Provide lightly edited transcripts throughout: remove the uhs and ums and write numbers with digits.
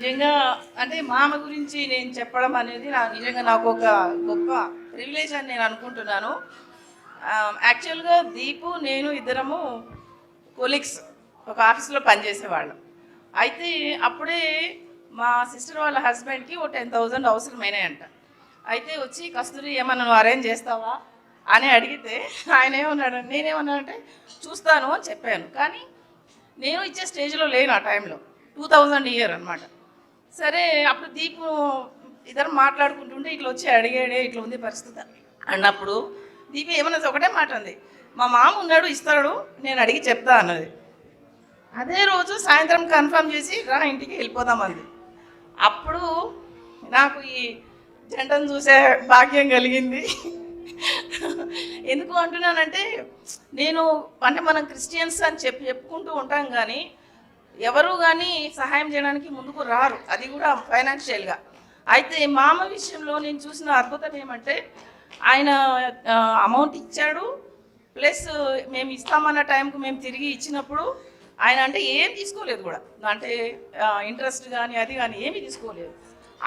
నిజంగా అంటే మామ గురించి నేను చెప్పడం అనేది నిజంగా నాకు ఒక గొప్ప ప్రివిలేజ్ అని నేను అనుకుంటున్నాను. యాక్చువల్గా దీపు నేను ఇద్దరము కొలీగ్స్, ఒక ఆఫీస్లో పనిచేసేవాళ్ళం. అయితే అప్పుడే మా సిస్టర్ వాళ్ళ హస్బెండ్కి ఓ 10,000 అవసరమైనాయంట. అయితే వచ్చి కస్తూరి ఏమన్నా నువ్వు అరేంజ్ చేస్తావా అని అడిగితే ఆయన ఏమన్నాడు, నేనేమన్నానంటే చూస్తాను అని చెప్పాను. కానీ నేను ఇచ్చే స్టేజ్లో లేను ఆ టైంలో. 2000 ఇయర్ అనమాట. సరే అప్పుడు దీపు ఇద్దరు మాట్లాడుకుంటుంటే ఇట్లా వచ్చి అడిగాడే, ఇట్లా ఉంది పరిస్థితి అన్నప్పుడు దీపు ఏమన్నది ఒకటే మాట అంది, మా మామ ఉన్నాడు ఇస్తాడు, నేను అడిగి చెప్తా అన్నది. అదే రోజు సాయంత్రం కన్ఫర్మ్ చేసి రా ఇంటికి వెళ్ళిపోదాం అంది. అప్పుడు నాకు ఈ జంటను చూసే భాగ్యం కలిగింది. ఎందుకు అంటున్నానంటే నేను అంటే మనం క్రిస్టియన్స్ అని చెప్పుకుంటూ ఉంటాం, కానీ ఎవరు కానీ సహాయం చేయడానికి ముందుకు రారు, అది కూడా ఫైనాన్షియల్గా. అయితే మామ విషయంలో నేను చూసిన అద్భుతం ఏమంటే ఆయన అమౌంట్ ఇచ్చాడు, ప్లస్ మేము ఇస్తామన్న టైంకు మేము తిరిగి ఇచ్చినప్పుడు ఆయన అంటే ఏం తీసుకోలేదు కూడా, అంటే ఇంట్రెస్ట్ కానీ అది కానీ ఏమీ తీసుకోలేదు.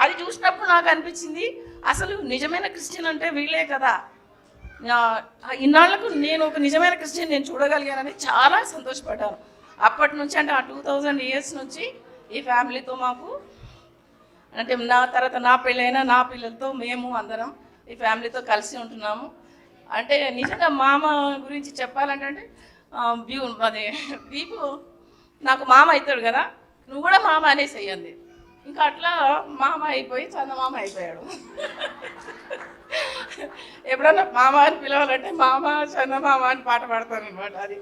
అది చూసినప్పుడు నాకు అనిపించింది అసలు నిజమైన క్రిస్టియన్ అంటే వీళ్ళే కదా, ఇన్నాళ్లకు నేను ఒక నిజమైన క్రిస్టియన్ నేను చూడగలిగానని చాలా సంతోషపడ్డాను. అప్పటి నుంచి అంటే ఆ 2000 ఇయర్స్ నుంచి ఈ ఫ్యామిలీతో మాకు అంటే నా తర్వాత నా పెళ్ళైనా నా పిల్లలతో మేము అందరం ఈ ఫ్యామిలీతో కలిసి ఉంటున్నాము. అంటే నిజంగా మామ గురించి చెప్పాలంటే అదే దీపు నాకు మామ అవుతాడు కదా, నువ్వు కూడా మామ అనేసి అయ్యింది. ఇంకా అట్లా మామ అయిపోయి చందమామ అయిపోయాడు. ఎప్పుడన్నా మామ అని పిలవాలంటే మామ చందమామ అని పాట పాడతాను అనమాట. అది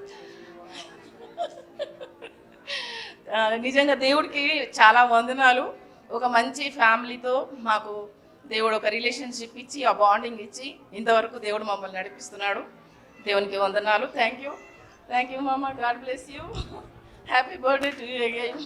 నిజంగా దేవుడికి చాలా వందనాలు. ఒక మంచి ఫ్యామిలీతో మాకు దేవుడు ఒక రిలేషన్షిప్ ఇచ్చి, ఆ బాండింగ్ ఇచ్చి ఇంతవరకు దేవుడు మమ్మల్ని నడిపిస్తున్నాడు. దేవునికి వందనాలు. థ్యాంక్ యూ మామ. God bless you. Happy birthday to you again.